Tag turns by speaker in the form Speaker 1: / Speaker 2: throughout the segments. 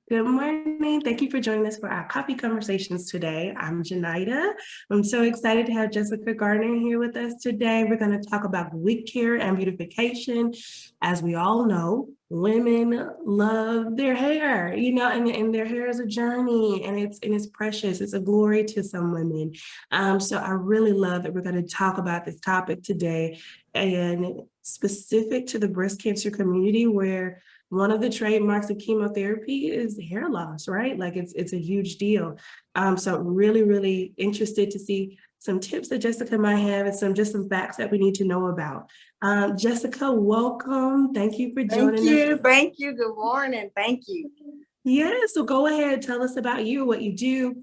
Speaker 1: Good morning. Thank you for joining us for our coffee conversations today. I'm Janida. I'm so excited to have Jessica Gardner here with us today. We're going to talk about wig care and beautification. As we all know, women love their hair, and their hair is a journey and it's precious. It's a glory to some women. So I really love that we're going to talk about this topic today and specific to the breast cancer community where one of the trademarks of chemotherapy is hair loss, right? Like it's a huge deal. So really, really interested to see some tips that Jessica might have and some facts that we need to know about. Jessica, welcome. Thank you for joining us.
Speaker 2: Thank you. Good morning. Thank you.
Speaker 1: Yeah, so go ahead, tell us about you, what you do,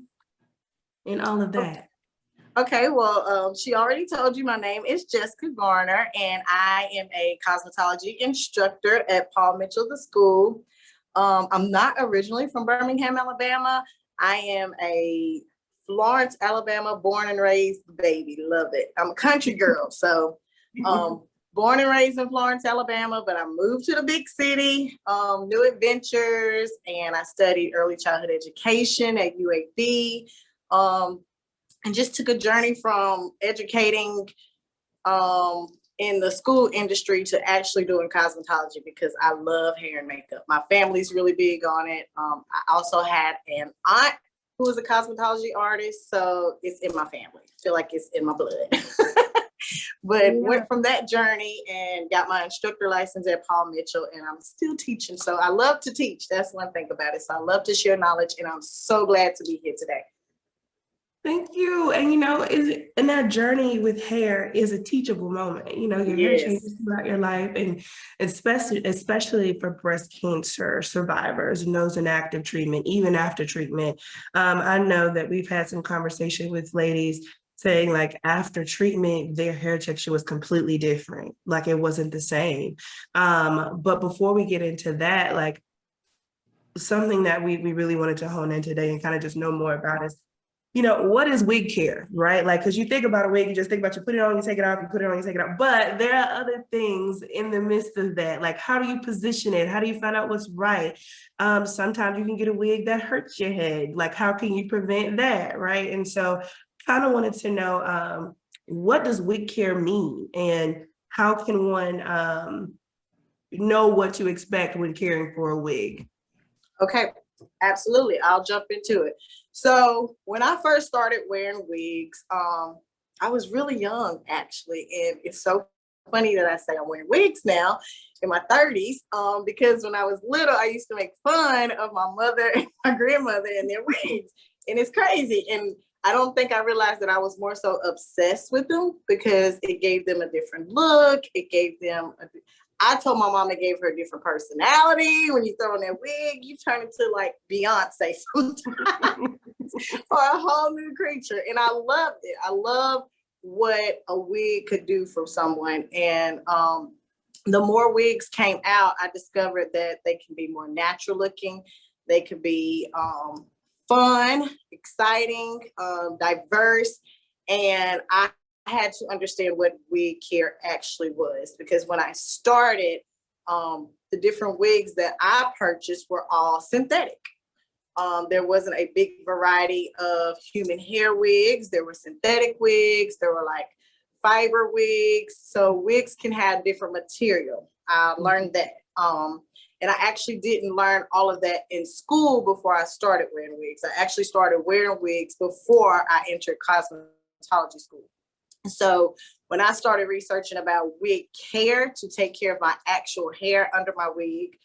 Speaker 1: and all of that.
Speaker 2: Okay, well, she already told you my name is Jessica Garner, and I am a cosmetology instructor at Paul Mitchell, the school. I'm not originally from Birmingham, Alabama. I am a Florence, Alabama, born and raised baby. Love it. I'm a country girl, so born and raised in Florence, Alabama, but I moved to the big city, new adventures, and I studied early childhood education at UAB. And just took a journey from educating in the school industry to actually doing cosmetology because I love hair and makeup. My family's really big on it. I also had an aunt who was a cosmetology artist, so it's in my family. I feel like it's in my blood. But went from that journey and got my instructor license at Paul Mitchell, and I'm still teaching. So I love to teach. That's one thing about it. So I love to share knowledge, and I'm so glad to be here today.
Speaker 1: Thank you. And in that journey with hair is a teachable moment. Your hair changes throughout your life, and especially for breast cancer survivors and those in active treatment, even after treatment. I know that we've had some conversation with ladies saying like after treatment, their hair texture was completely different. Like it wasn't the same. But before we get into that, like something that we really wanted to hone in today and kind of just know more about is what is wig care, right? Like, because you think about a wig, you just think about you put it on, you take it off, you put it on, you take it off. But there are other things in the midst of that. Like, how do you position it? How do you find out what's right? Sometimes you can get a wig that hurts your head. Like, how can you prevent that, right? And so kind of wanted to know, what does wig care mean? And how can one know what to expect when caring for a wig?
Speaker 2: Okay, absolutely. I'll jump into it. So when I first started wearing wigs, I was really young actually. And it's so funny that I say I'm wearing wigs now in my 30s, because when I was little, I used to make fun of my mother and my grandmother and their wigs. And it's crazy. And I don't think I realized that I was more so obsessed with them because it gave them a different look. I told my mom it gave her a different personality. When you throw on that wig, you turn into like Beyonce sometimes or a whole new creature. And I loved it. I love what a wig could do for someone. And the more wigs came out, I discovered that they can be more natural looking. They could be fun, exciting, diverse. And I had to understand what wig care actually was, because when I started, the different wigs that I purchased were all synthetic. There wasn't a big variety of human hair wigs. There were synthetic wigs. There were like fiber wigs. So wigs can have different material. I learned that. And I actually didn't learn all of that in school before I started wearing wigs. I actually started wearing wigs before I entered cosmetology school. So when I started researching about wig care to take care of my actual hair under my wig,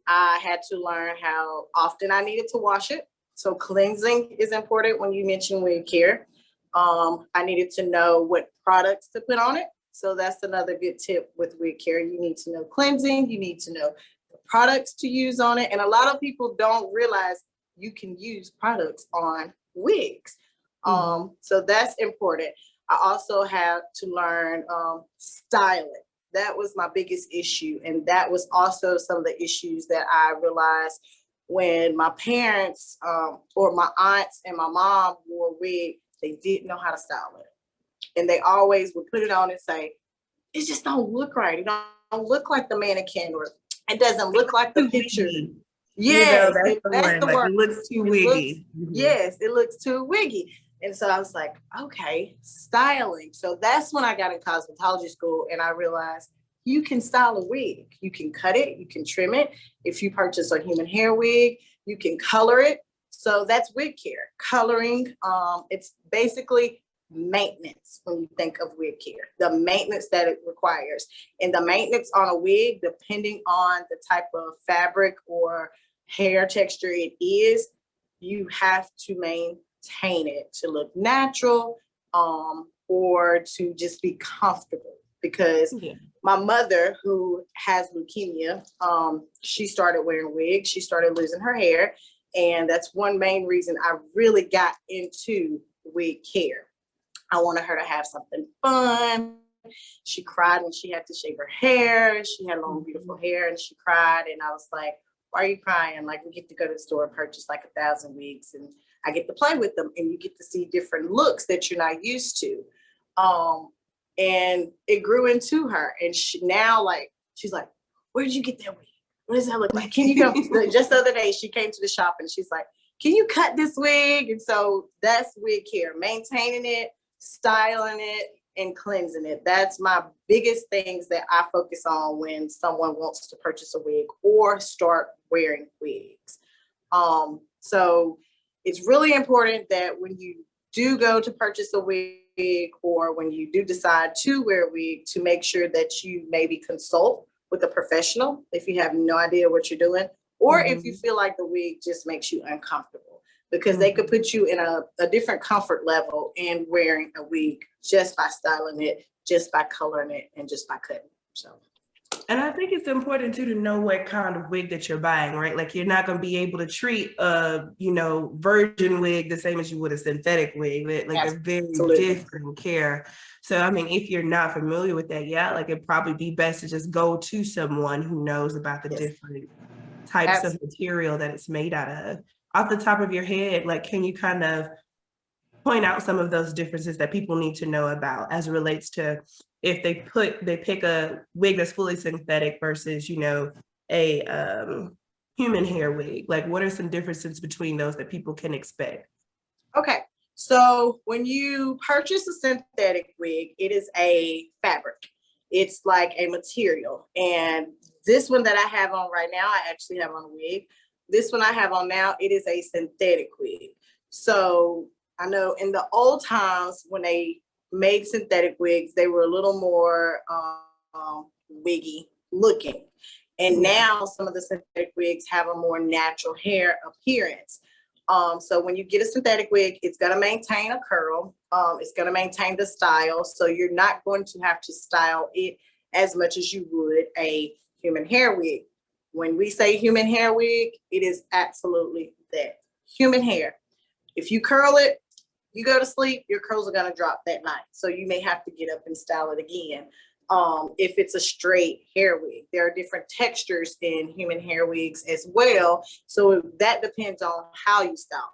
Speaker 2: I had to learn how often I needed to wash it. So cleansing is important when you mention wig care. I needed to know what products to put on it. So that's another good tip with wig care. You need to know cleansing. You need to know the products to use on it. And a lot of people don't realize you can use products on wigs. So that's important. I also had to learn styling. That was my biggest issue. And that was also some of the issues that I realized when my parents or my aunts and my mom wore wig, they didn't know how to style it. And they always would put it on and say, it just don't look right. It don't look like the mannequin, or it doesn't look like the picture. Yes,
Speaker 1: That's the
Speaker 2: that's
Speaker 1: one.
Speaker 2: the
Speaker 1: Like
Speaker 2: word.
Speaker 1: it looks too
Speaker 2: It looks,
Speaker 1: wiggy. Mhm.
Speaker 2: yes, it looks too wiggy. And so I was like, okay, styling. So that's when I got in cosmetology school and I realized you can style a wig. You can cut it, you can trim it. If you purchase a human hair wig, you can color it. So that's wig care. Coloring, it's basically maintenance when you think of wig care, the maintenance that it requires. And the maintenance on a wig, depending on the type of fabric or hair texture it is, you have to maintain it to look natural, or to just be comfortable. Because
Speaker 1: Yeah.
Speaker 2: my mother, who has leukemia, she started wearing wigs, she started losing her hair. And that's one main reason I really got into wig care. I wanted her to have something fun. She cried when she had to shave her hair. She had long, beautiful hair, and she cried. And I was like, why are you crying? Like, we get to go to the store and purchase like 1,000 wigs, and I get to play with them, and you get to see different looks that you're not used to. And it grew into her. And now, like, she's like, where did you get that wig? What does that look like? Can you come? Just the other day, she came to the shop and she's like, can you cut this wig? And so that's wig care, maintaining it, styling it, and cleansing it. That's my biggest things that I focus on when someone wants to purchase a wig or start wearing wigs. So it's really important that when you do go to purchase a wig, or when you do decide to wear a wig, to make sure that you maybe consult with a professional if you have no idea what you're doing, or if you feel like the wig just makes you uncomfortable, because they could put you in a different comfort level in wearing a wig just by styling it, just by coloring it, and just by cutting. So.
Speaker 1: And I think it's important too to know what kind of wig that you're buying, right? Like you're not going to be able to treat a, virgin wig the same as you would a synthetic wig. Like they're very different care. So, I mean, if you're not familiar with that yet, like it'd probably be best to just go to someone who knows about the different types of material that it's made out of. Off the top of your head, like, can you kind of point out some of those differences that people need to know about as it relates to if they pick a wig that's fully synthetic versus, a human hair wig? Like, what are some differences between those that people can expect?
Speaker 2: Okay. So when you purchase a synthetic wig, it is a fabric. It's like a material. And this one that I have on right now, I actually have on a wig. This one I have on now, it is a synthetic wig. So I know in the old times when they made synthetic wigs, they were a little more wiggy looking. And now some of the synthetic wigs have a more natural hair appearance. So when you get a synthetic wig, it's going to maintain a curl. It's going to maintain the style. So you're not going to have to style it as much as you would a human hair wig. When we say human hair wig, it is absolutely that. Human hair. If you curl it, you go to sleep, your curls are going to drop that night. So you may have to get up and style it again. If it's a straight hair wig, there are different textures in human hair wigs as well. So that depends on how you style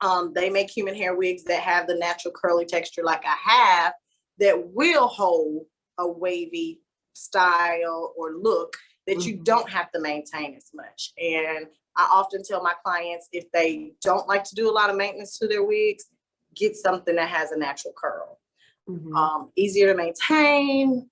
Speaker 2: it. They make human hair wigs that have the natural curly texture like I have, that will hold a wavy style or look that you don't have to maintain as much. And I often tell my clients, if they don't like to do a lot of maintenance to their wigs, get something that has a natural curl. Easier to maintain,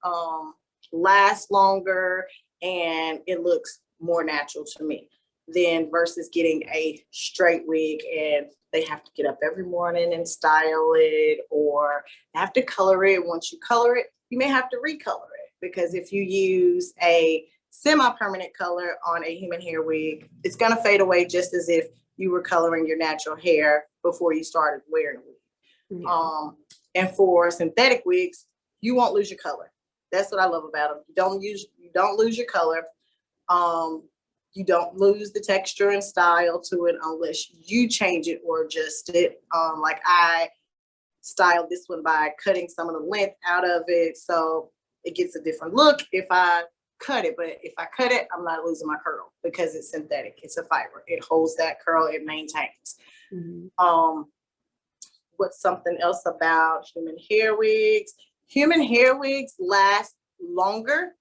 Speaker 2: lasts longer, and it looks more natural to me than versus getting a straight wig and they have to get up every morning and style it, or have to color it. Once you color it, you may have to recolor it, because if you use a semi-permanent color on a human hair wig, it's going to fade away just as if you were coloring your natural hair before you started wearing a wig. And for synthetic wigs, you won't lose your color. That's what I love about them. You don't lose your color. You don't lose the texture and style to it unless you change it or adjust it. Like I styled this one by cutting some of the length out of it, so it gets a different look if I cut it. But if I cut it, I'm not losing my curl because it's synthetic. It's a fiber. It holds that curl. It maintains. What's something else about human hair wigs? Human hair wigs last longer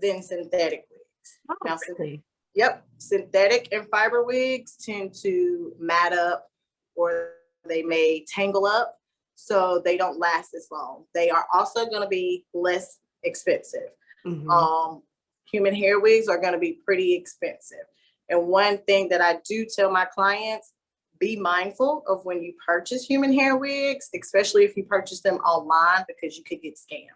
Speaker 2: than synthetic wigs.
Speaker 1: Oh, really?
Speaker 2: Yep. Synthetic and fiber wigs tend to mat up, or they may tangle up, so they don't last as long. They are also going to be less expensive. Human hair wigs are going to be pretty expensive. And one thing that I do tell my clients, be mindful of when you purchase human hair wigs, especially if you purchase them online, because you could get scammed.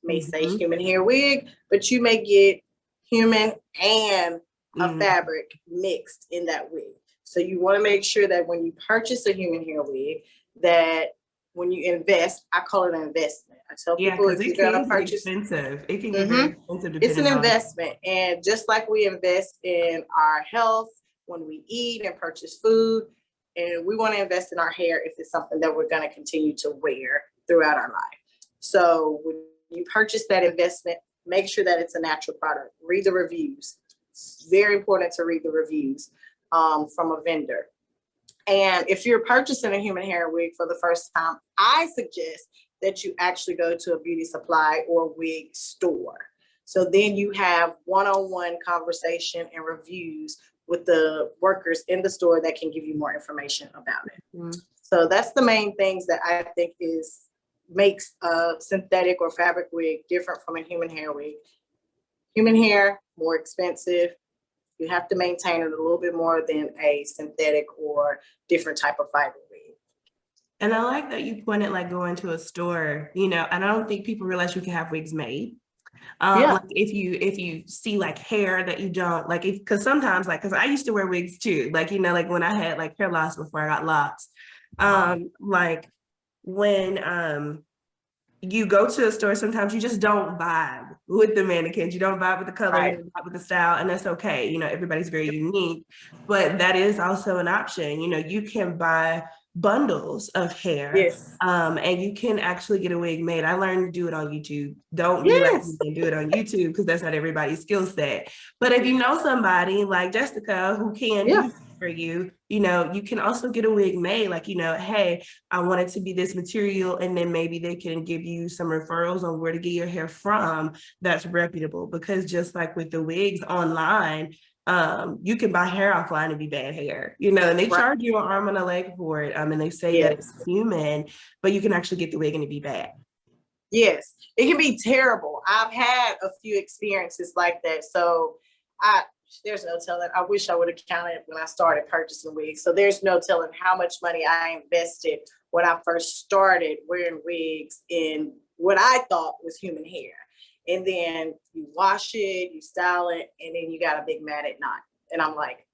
Speaker 2: May say human hair wig, but you may get human and a fabric mixed in that wig. So you want to make sure that when you purchase a human hair wig, that when you invest, I call it an investment. I tell people if you're going to purchase,
Speaker 1: expensive. It can get very expensive.
Speaker 2: It's an investment. And just like we invest in our health when we eat and purchase food, and we want to invest in our hair if it's something that we're going to continue to wear throughout our life. So when you purchase that investment, make sure that it's a natural product. Read the reviews. It's very important to read the reviews from a vendor. And if you're purchasing a human hair wig for the first time, I suggest that you actually go to a beauty supply or wig store. So then you have one-on-one conversation and reviews with the workers in the store that can give you more information about it. So that's the main things that I think makes a synthetic or fabric wig different from a human hair wig. Human hair, more expensive. You have to maintain it a little bit more than a synthetic or different type of fiber wig.
Speaker 1: And I like that you pointed like going to a store, and I don't think people realize you can have wigs made. Like if you see like hair that you don't like, because sometimes because I used to wear wigs too, like when I had like hair loss before I got locks, like when you go to a store, sometimes you just don't vibe with the mannequins. You don't vibe with the color, you don't vibe with the style, and that's okay. Everybody's very unique, but that is also an option. You can buy bundles of hair, and you can actually get a wig made. I learned to do it on YouTube. Don't be like me and do it on YouTube, because that's not everybody's skill set. But if you know somebody like Jessica who can do for you, you can also get a wig made. Like, hey, I want it to be this material, and then maybe they can give you some referrals on where to get your hair from that's reputable. Because just like with the wigs online, you can buy hair offline and be bad hair, and they charge you an arm and a leg for it. And they say that it's human, but you can actually get the wig and it be bad.
Speaker 2: Yes, it can be terrible. I've had a few experiences like that. So there's no telling. I wish I would have counted when I started purchasing wigs. So there's no telling how much money I invested when I first started wearing wigs in what I thought was human hair. And then you wash it, you style it, and then you got a big matted knot. And I'm like,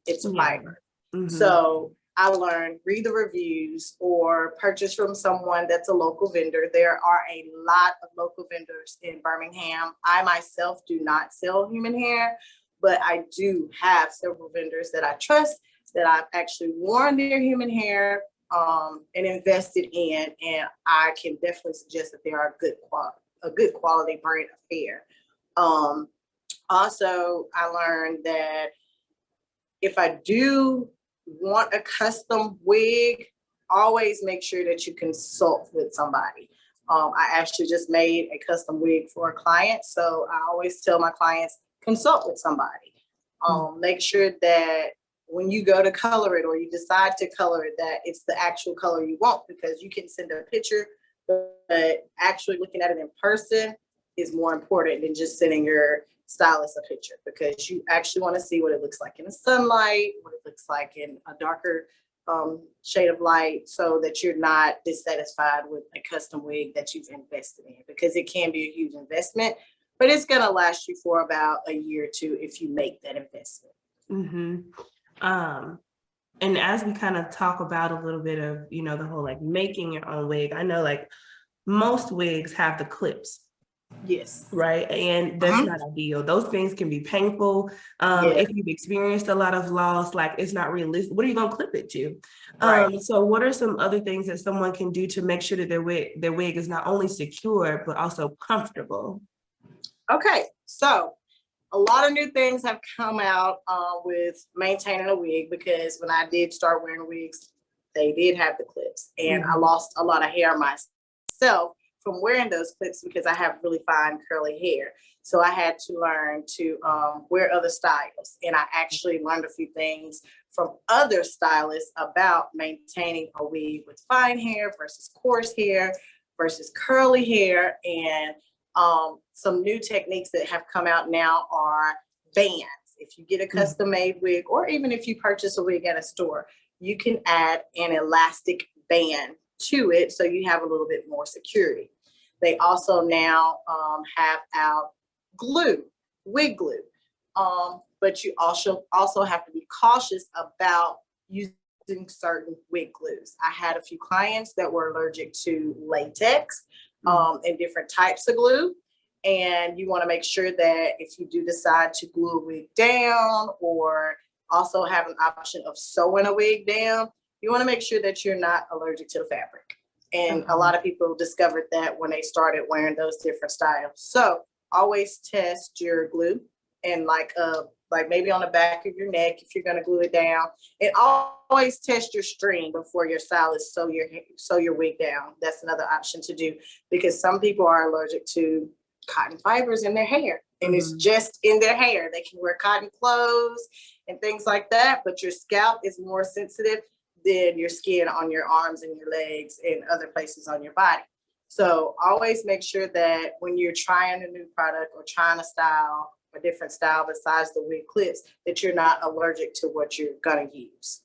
Speaker 2: it's a fiber. So I learned, read the reviews or purchase from someone that's a local vendor. There are a lot of local vendors in Birmingham. I myself do not sell human hair, but I do have several vendors that I trust, that I've actually worn their human hair and invested in. And I can definitely suggest that they are a good quality brand of hair. Also, I learned that if I do want a custom wig, always make sure that you consult with somebody. I actually just made a custom wig for a client. So I always tell my clients, consult with somebody. Make sure that when you go to color it or you decide to color it, that it's the actual color you want, because you can send a picture, but actually looking at it in person is more important than just sending your stylist a picture, because you actually want to see what it looks like in the sunlight, what it looks like in a darker shade of light, so that you're not dissatisfied with a custom wig that you've invested in, because it can be a huge investment, but it's going to last you for about a year or two if you make that investment.
Speaker 1: And as we kind of talk about a little bit of, the whole like making your own wig, I know like most wigs have the clips.
Speaker 2: Yes.
Speaker 1: Right. And that's not ideal. Those things can be painful. If you've experienced a lot of loss, like it's not realistic. What are you going to clip it to? So what are some other things that someone can do to make sure that their wig is not only secure, but also comfortable?
Speaker 2: Okay. So a lot of new things have come out with maintaining a wig, because when I did start wearing wigs, they did have the clips, and I lost a lot of hair myself from wearing those clips because I have really fine curly hair. So I had to learn to wear other styles. And I actually learned a few things from other stylists about maintaining a wig with fine hair versus coarse hair versus curly hair. And some new techniques that have come out now are bands. If you get a custom made wig, or even if you purchase a wig at a store, you can add an elastic band to it so you have a little bit more security. They also now have out glue, wig glue. But you also have to be cautious about using certain wig glues. I had a few clients that were allergic to latex and different types of glue. And you want to make sure that if you do decide to glue a wig down, or also have an option of sewing a wig down, you want to make sure that you're not allergic to the fabric. And a lot of people discovered that when they started wearing those different styles. So always test your glue, and like maybe on the back of your neck if you're going to glue it down. And always test your string before your stylist sew your wig down. That's another option to do, because some people are allergic to cotton fibers in their hair, and it's just in their hair. They can wear cotton clothes and things like that, but your scalp is more sensitive than your skin on your arms and your legs and other places on your body. So always make sure that when you're trying a new product or trying a style, a different style besides the wig clips, that you're not allergic to what you're gonna use.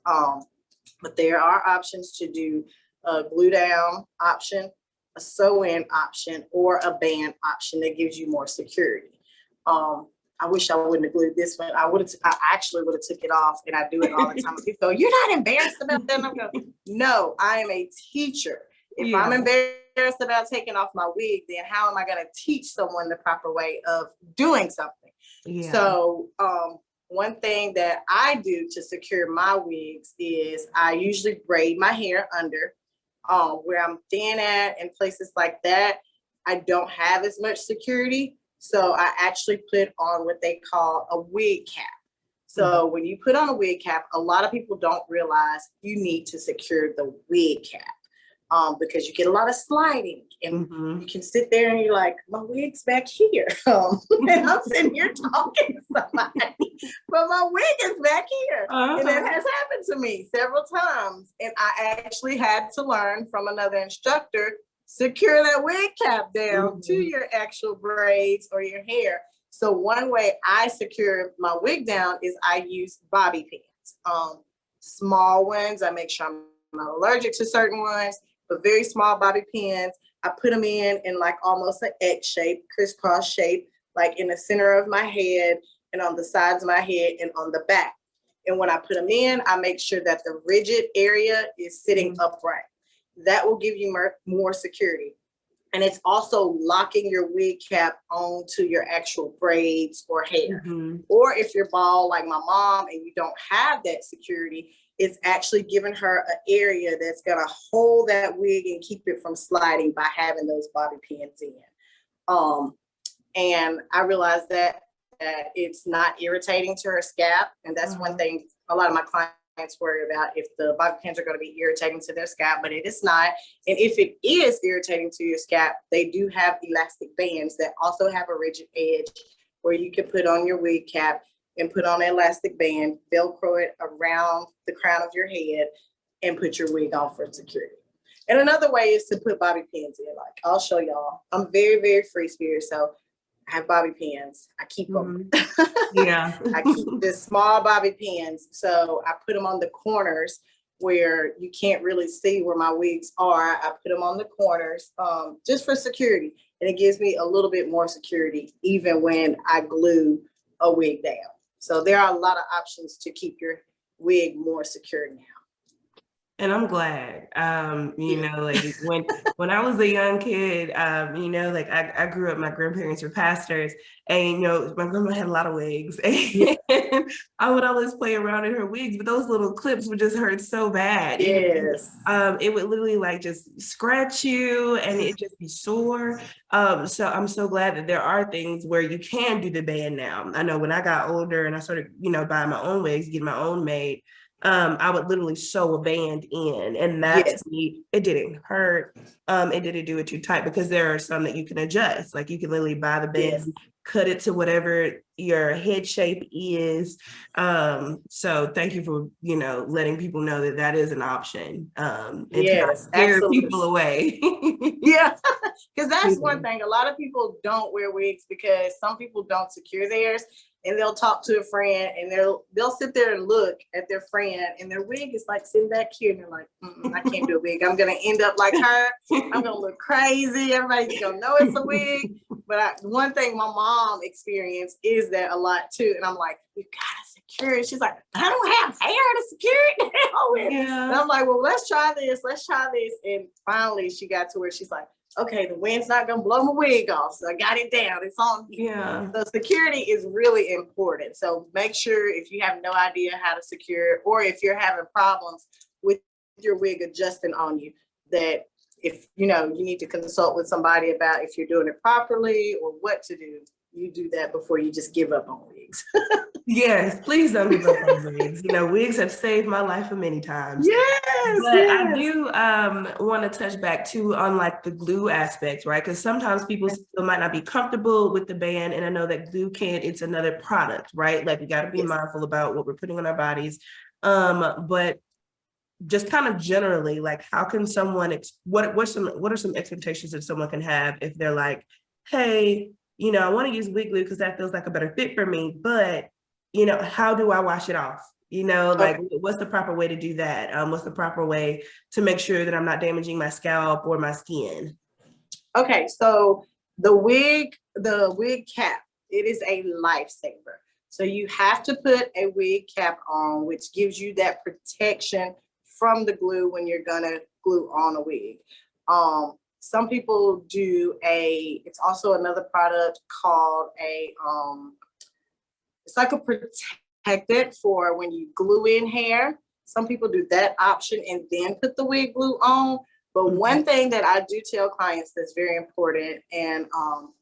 Speaker 2: But there are options to do a glue down option, a sew-in option, or a band option that gives you more security. I wish I wouldn't have glued this one. I actually would have took it off, and I do it all the time. People go, "You're not embarrassed about that?" I'm going, no, I am a teacher. If I'm embarrassed about taking off my wig, then how am I going to teach someone the proper way of doing something? Yeah. So one thing that I do to secure my wigs is I usually braid my hair under. Where I'm thin at and places like that, I don't have as much security. So I actually put on what they call a wig cap. So when you put on a wig cap, a lot of people don't realize you need to secure the wig cap because you get a lot of sliding, and you can sit there and you're like, my wig's back here. And I'm sitting here talking to somebody, but my wig is back here. And that has happened to me several times. And I actually had to learn from another instructor, secure that wig cap down to your actual braids or your hair. So one way I secure my wig down is I use bobby pins. Small ones, I make sure I'm not allergic to certain ones, but very small bobby pins. I put them in like almost an X shape, crisscross shape, like in the center of my head and on the sides of my head and on the back. And when I put them in, I make sure that the rigid area is sitting upright. That will give you more security. And it's also locking your wig cap onto your actual braids or hair. Or if you're bald like my mom and you don't have that security, it's actually giving her an area that's gonna hold that wig and keep it from sliding by having those bobby pins in. And I realized that it's not irritating to her scalp. And that's one thing a lot of my clients worry about, if the bobby pins are going to be irritating to their scalp, but it is not. And if it is irritating to your scalp, they do have elastic bands that also have a rigid edge where you can put on your wig cap and put on an elastic band, Velcro it around the crown of your head, and put your wig on for security. And another way is to put bobby pins in. Like, I'll show y'all. I'm very, very free spirit, so I have bobby pins. I keep them.
Speaker 1: Yeah.
Speaker 2: I keep the small bobby pins. So I put them on the corners where you can't really see where my wigs are. I put them on the corners just for security. And it gives me a little bit more security even when I glue a wig down. So there are a lot of options to keep your wig more secure now.
Speaker 1: And I'm glad, like when I was a young kid, like I grew up, my grandparents were pastors, and, my grandma had a lot of wigs, and I would always play around in her wigs, but those little clips would just hurt so bad.
Speaker 2: Yes.
Speaker 1: It would literally like just scratch you and it just be sore. So I'm so glad that there are things where you can do the band now. I know when I got older and I started, buying my own wigs, getting my own made, I would literally sew a band in, and that to me, it didn't hurt. It didn't do it too tight, because there are some that you can adjust. Like you can literally buy the band, cut it to whatever your head shape is. So thank you for, letting people know that that is an option. And to not scare people away.
Speaker 2: Yeah, because that's one thing. A lot of people don't wear wigs because some people don't secure theirs, and they'll talk to a friend and they'll sit there and look at their friend, and their wig is like sitting back here, and they're like, I can't do a wig. I'm gonna end up like her. I'm gonna look crazy. Everybody's gonna know it's a wig. But one thing my mom experienced is that a lot too, and I'm like, you gotta secure it. She's like, I don't have hair to secure it. And I'm like, well, let's try this. And finally, she got to where she's like, okay, the wind's not gonna blow my wig off, so I got it down. It's on here.
Speaker 1: Yeah.
Speaker 2: So security is really important. So make sure, if you have no idea how to secure it, or if you're having problems with your wig adjusting on you, that if you need to consult with somebody about if you're doing it properly or what to do. You do that before you just give up on wigs.
Speaker 1: Yes, please don't give up on wigs. Wigs have saved my life many times.
Speaker 2: Yes,
Speaker 1: but I do want to touch back too on like the glue aspect, right? Because sometimes people still might not be comfortable with the band, and I know that glue it's another product, right? Like we got to be mindful about what we're putting on our bodies. But just kind of generally, like how can someone what are some expectations that someone can have if they're like, hey, I want to use wig glue because that feels like a better fit for me, but how do I wash it off? Like what's the proper way to do that? What's the proper way to make sure that I'm not damaging my scalp or my skin?
Speaker 2: Okay, so the wig cap, it is a lifesaver. So you have to put a wig cap on, which gives you that protection from the glue when you're gonna glue on a wig. Some people do it's also another product called it's like a protectant for when you glue in hair. Some people do that option and then put the wig glue on. But one thing that I do tell clients that's very important, and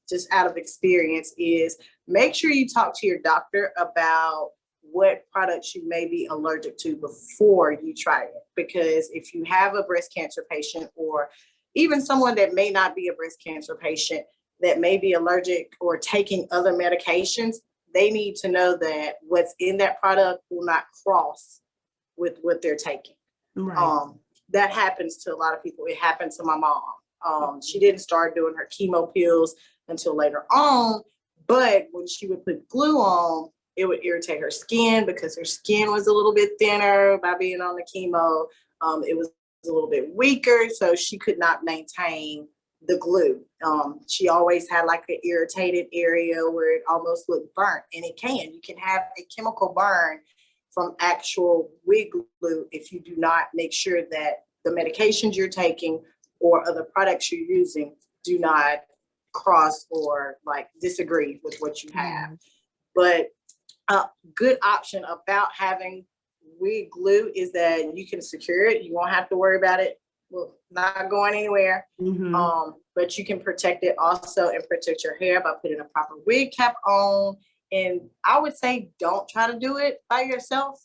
Speaker 2: just out of experience, is make sure you talk to your doctor about what products you may be allergic to before you try it. Because if you have a breast cancer patient, or even someone that may not be a breast cancer patient that may be allergic or taking other medications, they need to know that what's in that product will not cross with what they're taking.
Speaker 1: Right.
Speaker 2: That happens to a lot of people. It happened to my mom. She didn't start doing her chemo pills until later on, but when she would put glue on, it would irritate her skin because her skin was a little bit thinner by being on the chemo. It was a little bit weaker, so she could not maintain the glue. She always had like an irritated area where it almost looked burnt, and you can have a chemical burn from actual wig glue if you do not make sure that the medications you're taking or other products you're using do not cross or like disagree with what you have. But a good option about having wig glue is that you can secure it. You won't have to worry about it not going anywhere. But you can protect it also and protect your hair by putting a proper wig cap on. And I would say don't try to do it by yourself.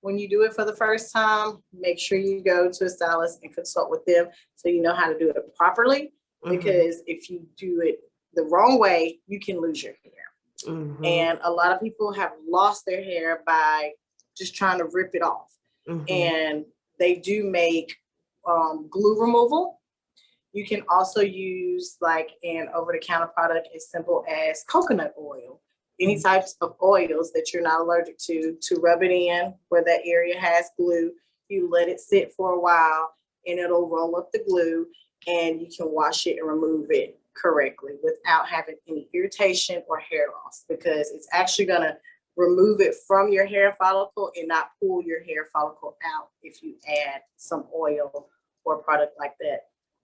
Speaker 2: When you do it for the first time, make sure you go to a stylist and consult with them so you know how to do it properly. Because if you do it the wrong way, you can lose your hair. And a lot of people have lost their hair by just trying to rip it off. And they do make glue removal. You can also use like an over-the-counter product as simple as coconut oil. Any types of oils that you're not allergic to rub it in where that area has glue. You let it sit for a while and it'll roll up the glue, and you can wash it and remove it correctly without having any irritation or hair loss, because it's actually going to remove it from your hair follicle and not pull your hair follicle out if you add some oil or product like that.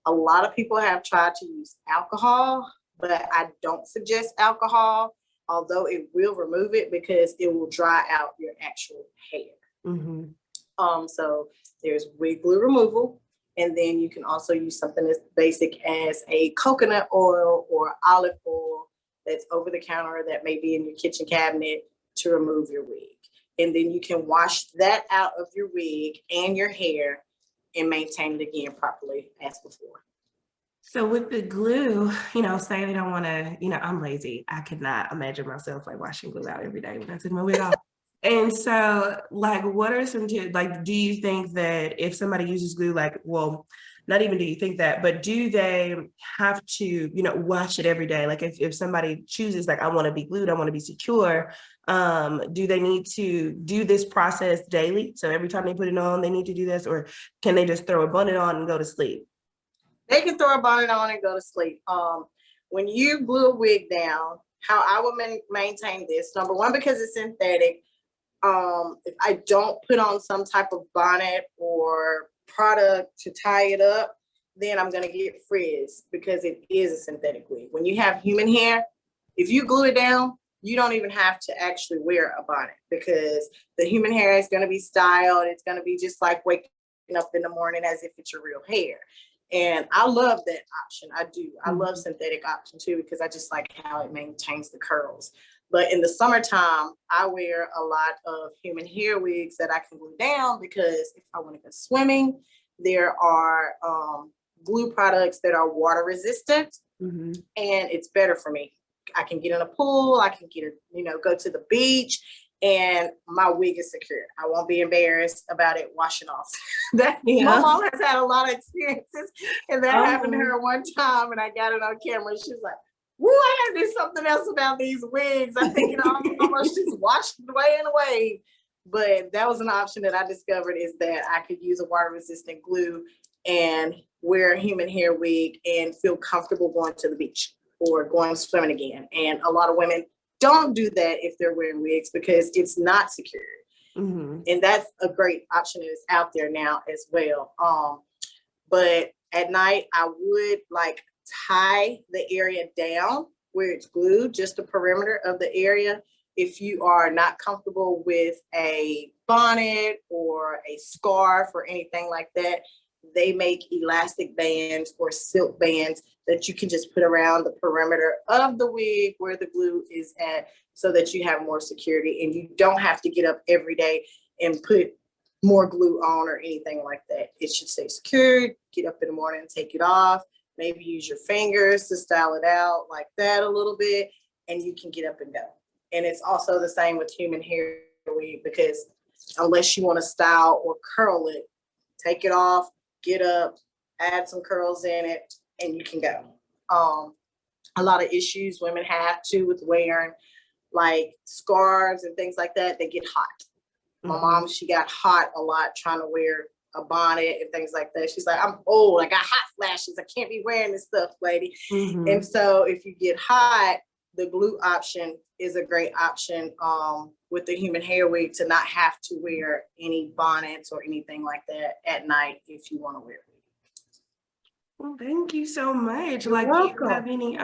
Speaker 2: A lot of people have tried to use alcohol, but I don't suggest alcohol, although it will remove it because it will dry out your actual hair. So there's wig glue removal, and then you can also use something as basic as a coconut oil or olive oil that's over the counter that may be in your kitchen cabinet to remove your wig. and then you can wash that out of your wig and your hair and maintain it again properly as before.
Speaker 1: So with the glue, say they don't want to, I'm lazy. I could not imagine myself like washing glue out every day when I took my wig off. And so like, what are some tips? Like, do you think that if somebody uses glue, like, well, not even do you think that, but do they have to, wash it every day? Like if somebody chooses, like, I want to be glued, I want to be secure, do they need to do this process daily? So every time they put it on, they need to do this, or can they just throw a bonnet on and go to sleep?
Speaker 2: They can throw a bonnet on and go to sleep. When you glue a wig down, how I would maintain this, number one, because it's synthetic, if I don't put on some type of bonnet or product to tie it up, then I'm going to get frizz because it is a synthetic wig. When you have human hair, if you glue it down, you don't even have to actually wear a bonnet because the human hair is going to be styled. It's going to be just like waking up in the morning as if it's your real hair. And I love that option. I do. I love synthetic option too, because I just like how it maintains the curls. But in the summertime, I wear a lot of human hair wigs that I can glue down because if I want to go swimming, there are glue products that are water resistant, and it's better for me. I can get in a pool, I can go to the beach, and my wig is secure. I won't be embarrassed about it washing off. My mom has had a lot of experiences, and that happened to her one time, and I got it on camera. She was like, "Woo, I gotta do something else about these wigs. I think it almost just washed away and away." But that was an option that I discovered, is that I could use a water-resistant glue and wear a human hair wig and feel comfortable going to the beach or going swimming again. And a lot of women don't do that if they're wearing wigs because it's not secure. And that's a great option that's out there now as well. But at night, I would like tie the area down where it's glued, just the perimeter of the area. If you are not comfortable with a bonnet or a scarf or anything like that, they make elastic bands or silk bands that you can just put around the perimeter of the wig where the glue is at, so that you have more security and you don't have to get up every day and put more glue on or anything like that. It should stay secured. Get up in the morning and take it off. Maybe use your fingers to style it out like that a little bit, and you can get up and go. And it's also the same with human hair wig, because unless you want to style or curl it, take it off, get up, add some curls in it, and you can go. A lot of issues women have too with wearing like scarves and things like that, they get hot. My mom, she got hot a lot trying to wear a bonnet and things like that. She's like, "I'm old, I got hot flashes, I can't be wearing this stuff, lady." And so if you get hot, the glue option is a great option with the human hair wig, to not have to wear any bonnets or anything like that at night if you want to wear it.
Speaker 1: Well, thank you so much.
Speaker 2: You're
Speaker 1: like,
Speaker 2: welcome.
Speaker 1: Do you have any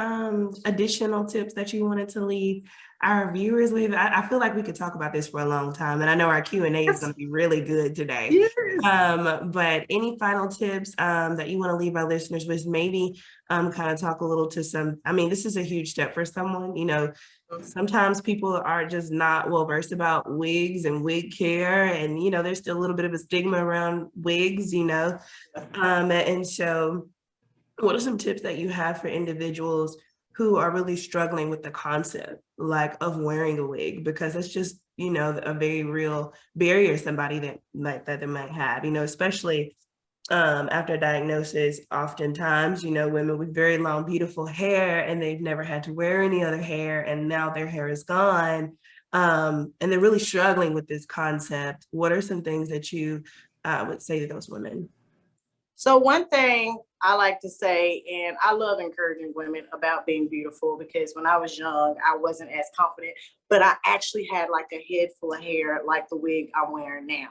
Speaker 1: additional tips that you wanted to leave our viewers with? I feel like we could talk about this for a long time, and I know our Q&A is going to be really good today.
Speaker 2: Yes.
Speaker 1: But any final tips that you want to leave our listeners with? Maybe kind of talk a little to some, this is a huge step for someone, sometimes people are just not well versed about wigs and wig care, and there's still a little bit of a stigma around wigs, and so what are some tips that you have for individuals who are really struggling with the concept of wearing a wig? Because it's just, a very real barrier somebody that they might have, especially after a diagnosis. Oftentimes, women with very long, beautiful hair, and they've never had to wear any other hair, and now their hair is gone. And they're really struggling with this concept. What are some things that you would say to those women?
Speaker 2: So one thing I like to say, and I love encouraging women about being beautiful, because when I was young, I wasn't as confident, but I actually had like a head full of hair like the wig I'm wearing now.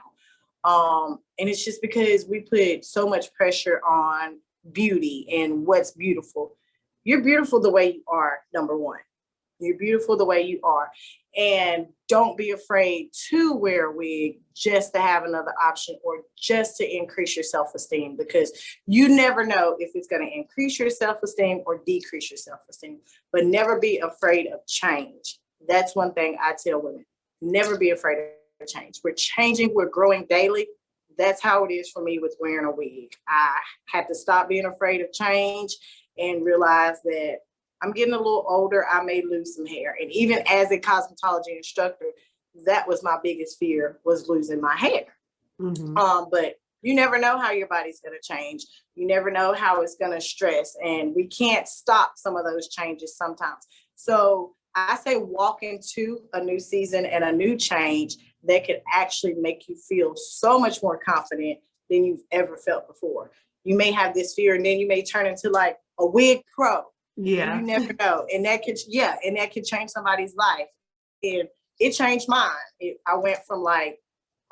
Speaker 2: And it's just because we put so much pressure on beauty and what's beautiful. You're beautiful the way you are, number one. You're beautiful the way you are. And don't be afraid to wear a wig just to have another option or just to increase your self-esteem, because you never know if it's going to increase your self-esteem or decrease your self-esteem. But never be afraid of change. That's one thing I tell women. Never be afraid change. We're changing, we're growing daily. That's how it is for me with wearing a wig. I had to stop being afraid of change and realize that I'm getting a little older. I may lose some hair. And even as a cosmetology instructor, that was my biggest fear, was losing my hair. But you never know how your body's going to change. You never know how it's going to stress. And we can't stop some of those changes sometimes. So I say walk into a new season and a new change that could actually make you feel so much more confident than you've ever felt before. You may have this fear and then you may turn into like a wig pro.
Speaker 1: Yeah.
Speaker 2: You never know. And that could change somebody's life. And it changed mine. I went from like,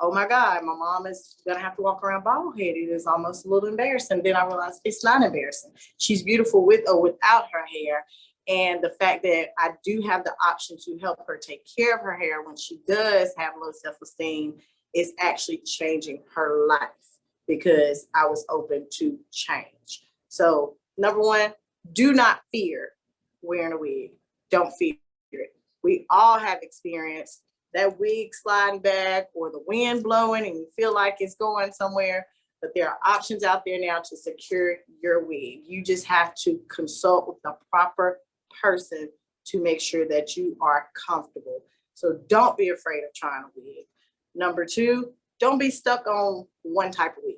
Speaker 2: oh my God, my mom is gonna have to walk around bald headed. It's almost a little embarrassing. Then I realized it's not embarrassing. She's beautiful with or without her hair. And the fact that I do have the option to help her take care of her hair when she does have low self-esteem is actually changing her life because I was open to change. So number one, do not fear wearing a wig. Don't fear it. We all have experienced that wig sliding back or the wind blowing and you feel like it's going somewhere, but there are options out there now to secure your wig. You just have to consult with the proper person to make sure that you are comfortable. So don't be afraid of trying a wig. Number two, don't be stuck on one type of wig.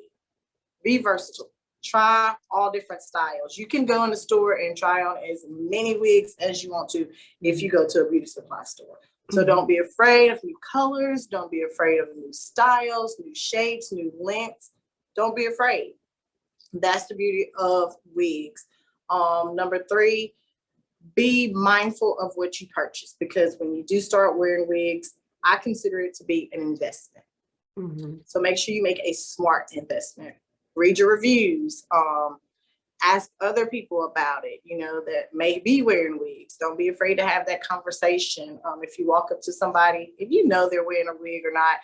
Speaker 2: Be versatile. Try all different styles. You can go in the store and try on as many wigs as you want to if you go to a beauty supply store. So don't be afraid of new colors. Don't be afraid of new styles, new shapes, new lengths. Don't be afraid. That's the beauty of wigs. Number three, be mindful of what you purchase, because when you do start wearing wigs, I consider it to be an investment. So make sure you make a smart investment. Read your reviews. Ask other people about it, that may be wearing wigs. Don't be afraid to have that conversation. If you walk up to somebody, if you know they're wearing a wig or not,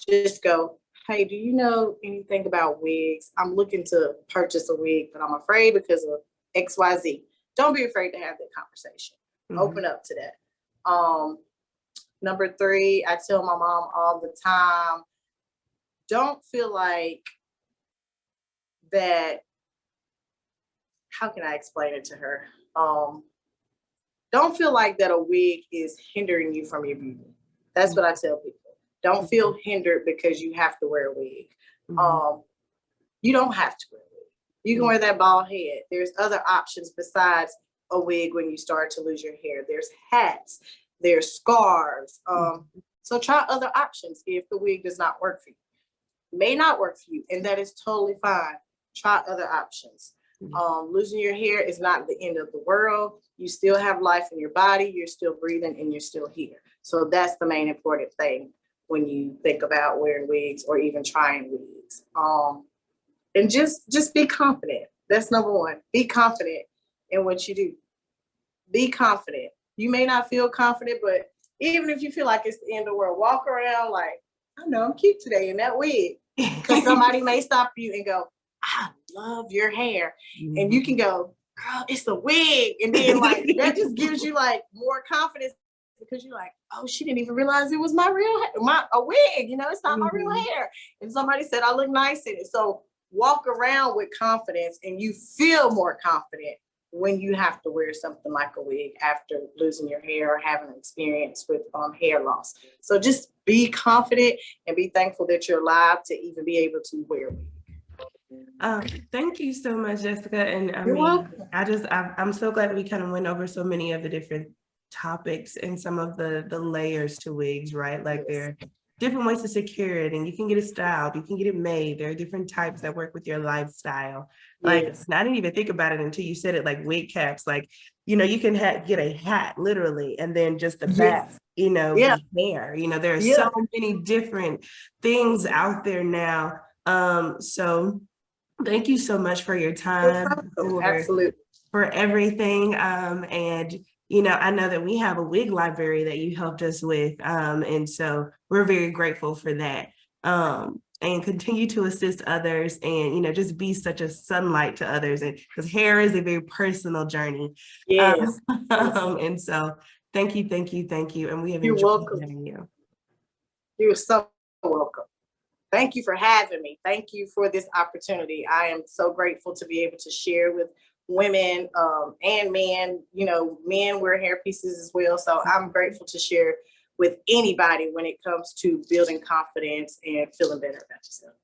Speaker 2: just go, hey, do you know anything about wigs? I'm looking to purchase a wig, but I'm afraid because of XYZ. Don't be afraid to have that conversation. Open up to that. Number three, I tell my mom all the time, don't feel like that. How can I explain it to her? Don't feel like that a wig is hindering you from your beauty. That's what I tell people. Don't feel hindered because you have to wear a wig. You don't have to wear a wig. You can wear that bald head. There's other options besides a wig when you start to lose your hair. There's hats, there's scarves. So try other options if the wig does not work for you. May not work for you, and that is totally fine. Try other options. Losing your hair is not the end of the world. You still have life in your body. You're still breathing and you're still here. So that's the main important thing when you think about wearing wigs or even trying wigs. And just be confident. That's number one. Be confident in what you do. Be confident. You may not feel confident, but even if you feel like it's the end of the world, walk around like, I know I'm cute today in that wig. Because somebody may stop you and go, I love your hair. And you can go, girl, it's a wig. And then like that just gives you like more confidence because you're like, oh, she didn't even realize it was my real hair, a wig, it's not my real hair. And somebody said I look nice in it. So walk around with confidence and you feel more confident when you have to wear something like a wig after losing your hair or having an experience with hair loss. So just be confident and be thankful that you're alive to even be able to wear a wig.
Speaker 1: Thank you so much, Jessica. And
Speaker 2: You're welcome.
Speaker 1: I'm so glad we kind of went over so many of the different topics and some of the layers to wigs, right? Like there are different ways to secure it, and you can get it styled, you can get it made. There are different types that work with your lifestyle. Like I didn't even think about it until you said it, like wig caps, like, you can get a hat literally, and then just the back, hair, there are so many different things out there now. So thank you so much for your time,
Speaker 2: Absolutely,
Speaker 1: for everything. And I know that we have a wig library that you helped us with. And so we're very grateful for that. And continue to assist others and, just be such a sunlight to others. And because hair is a very personal journey.
Speaker 2: Yes.
Speaker 1: And so thank you. And we have
Speaker 2: You're
Speaker 1: enjoyed
Speaker 2: welcome.
Speaker 1: having you.
Speaker 2: You're so welcome. Thank you for having me. Thank you for this opportunity. I am so grateful to be able to share with women and men. You know, men wear hair pieces as well. So I'm grateful to share with anybody when it comes to building confidence and feeling better about yourself.